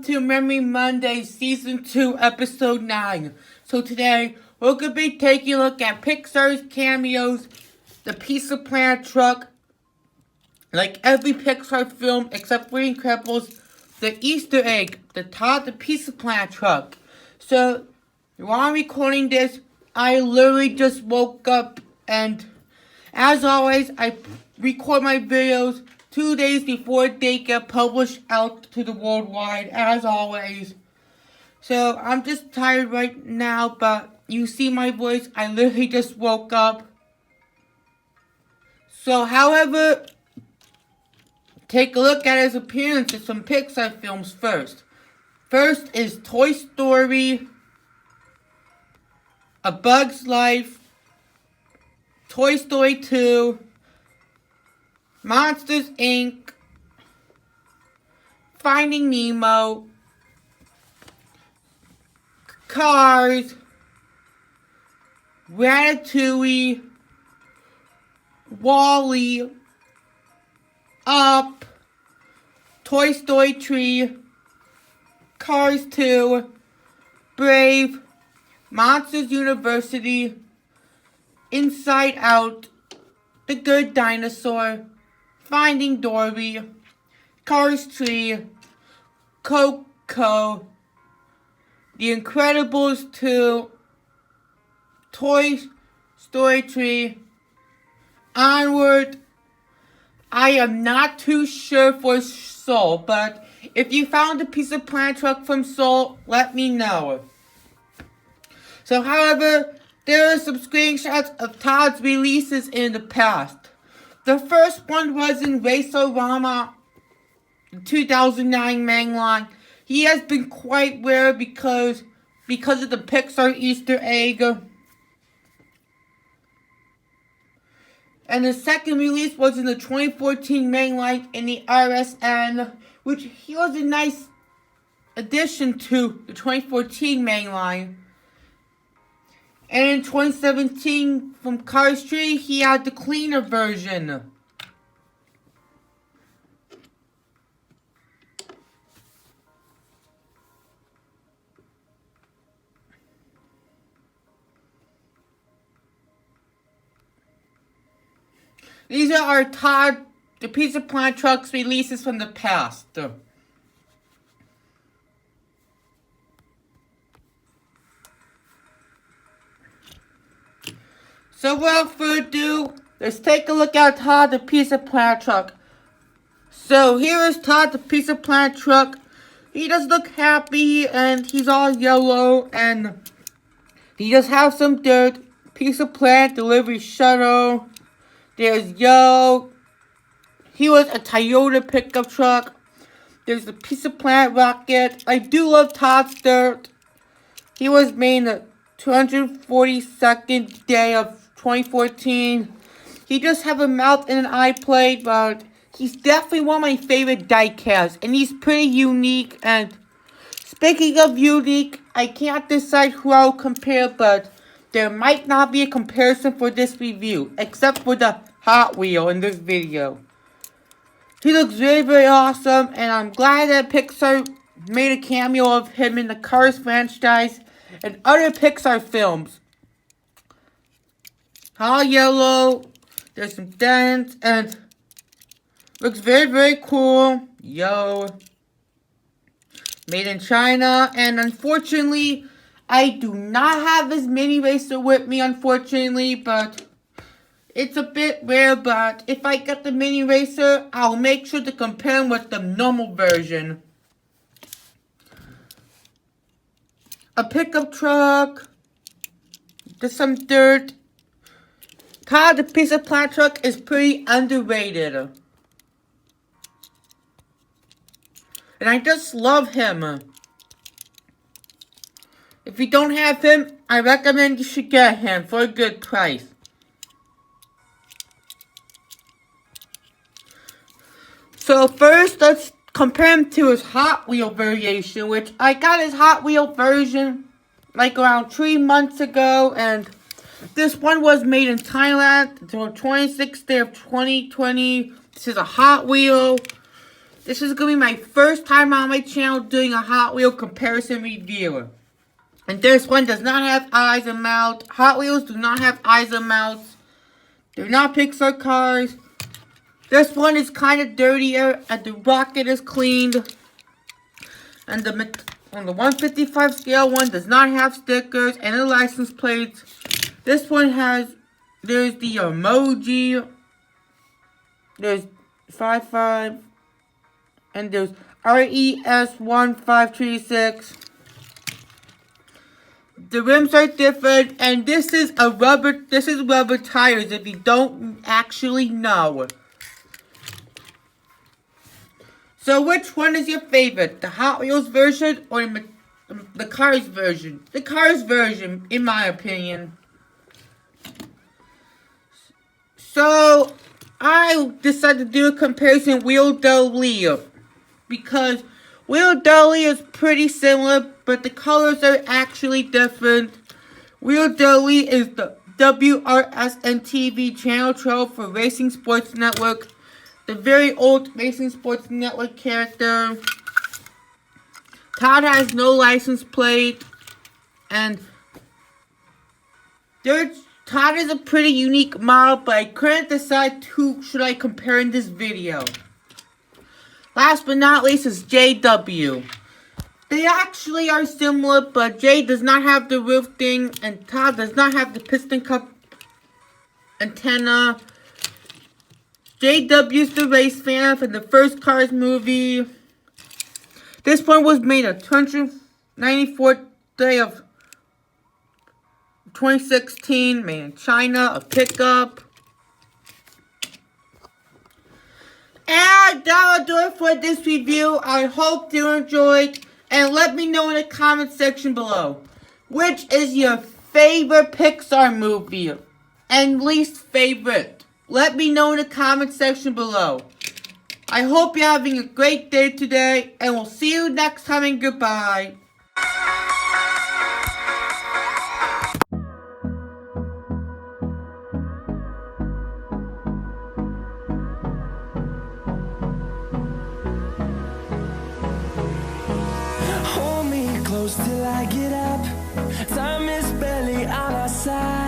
to Memory Monday Season 2 Episode 9. So today, we're going to be taking a look at Pixar's Cameos, the Pizza Planet truck, like every Pixar film except for Incredibles, the Easter egg, the Todd Appear Planet truck. So, while I'm recording this, I literally just woke up, and as always, I record my videos 2 days before they get published out to the worldwide, as always. So, I'm just tired right now, but you see my voice, I literally just woke up. So, however, take a look at his appearances from Pixar films first. First is Toy Story, A Bug's Life, Toy Story 2, Monsters, Inc., Finding Nemo, Cars, Ratatouille, Wall-E, Up, Toy Story 3, Cars 2, Brave, Monsters University, Inside Out, The Good Dinosaur, Finding Dory, Cars 3, Coco, The Incredibles 2, Toy Story 3, Onward. I am not too sure for Soul, but if you found a Pizza Planet truck from Soul, let me know. So, however, there are some screenshots of Todd's releases in the past. The first one was in Racer Rama, the 2009 Mainline. He has been quite rare because of the Pixar Easter egg. And the second release was in the 2014 Mainline in the RSN, which he was a nice addition to the 2014 Mainline. And in 2017, from Cars 3, he had the cleaner version. These are our Todd, the Pizza Planet trucks releases from the past. So without further ado, let's take a look at Todd the Pizza Planet truck. So here is Todd the Pizza Planet truck. He does look happy and he's all yellow and he does have some dirt. Pizza Planet delivery shuttle. There's Yo. He was a Toyota pickup truck. There's the Pizza Planet rocket. I do love Todd's dirt. He was made the 242nd day of 2014. He does have a mouth and an eye plate, but he's definitely one of my favorite diecasts, and he's pretty unique. And speaking of unique, I can't decide who I'll compare, but there might not be a comparison for this review, except for the Hot Wheel in this video. He looks very, very awesome, and I'm glad that Pixar made a cameo of him in the Cars franchise and other Pixar films. All yellow, there's some dents, and looks very, very cool. Yo. Made in China, and unfortunately, I do not have this mini racer with me, unfortunately, but it's a bit rare, but if I get the mini racer, I'll make sure to compare them with the normal version. A pickup truck, just some dirt. Todd the Pizza Planet truck is pretty underrated. And I just love him. If you don't have him, I recommend you should get him for a good price. So first, let's compare him to his Hot Wheel variation, which I got his Hot Wheel version like around 3 months ago, and this one was made in Thailand until 26th day of 2020. This is a Hot Wheel. This is going to be my first time on my channel doing a Hot Wheel comparison review. And this one does not have eyes and mouths. Hot Wheels do not have eyes and mouths. They're not Pixar cars. This one is kind of dirtier, and the rocket is cleaned. And on the 155 scale one does not have stickers and the license plates. This one there's the emoji. There's 55. And there's RES1536. The rims are different, and this is rubber tires if you don't actually know. So which one is your favorite? The Hot Wheels version or the Cars version? The Cars version, in my opinion. So I decided to do a comparison Wheel Well because Wheel Well is pretty similar, but the colors are actually different. Wheel Well is the WRSN TV Channel 12 for Racing Sports Network. The very old Racing Sports Network character. Todd has no license plate. And Todd is a pretty unique model, but I couldn't decide who should I compare in this video. Last but not least is JW. They actually are similar, but Jay does not have the roof thing, and Todd does not have the piston cup antenna. JW's the race fan from the first Cars movie. This one was made on 294th day of 2016, made in China, a pickup. And that'll do it for this review. I hope you enjoyed. And let me know in the comment section below, which is your favorite Pixar movie and least favorite. Let me know in the comment section below. I hope you're having a great day today, and we'll see you next time, and goodbye. Hold me close till I get up. Time is barely on our side.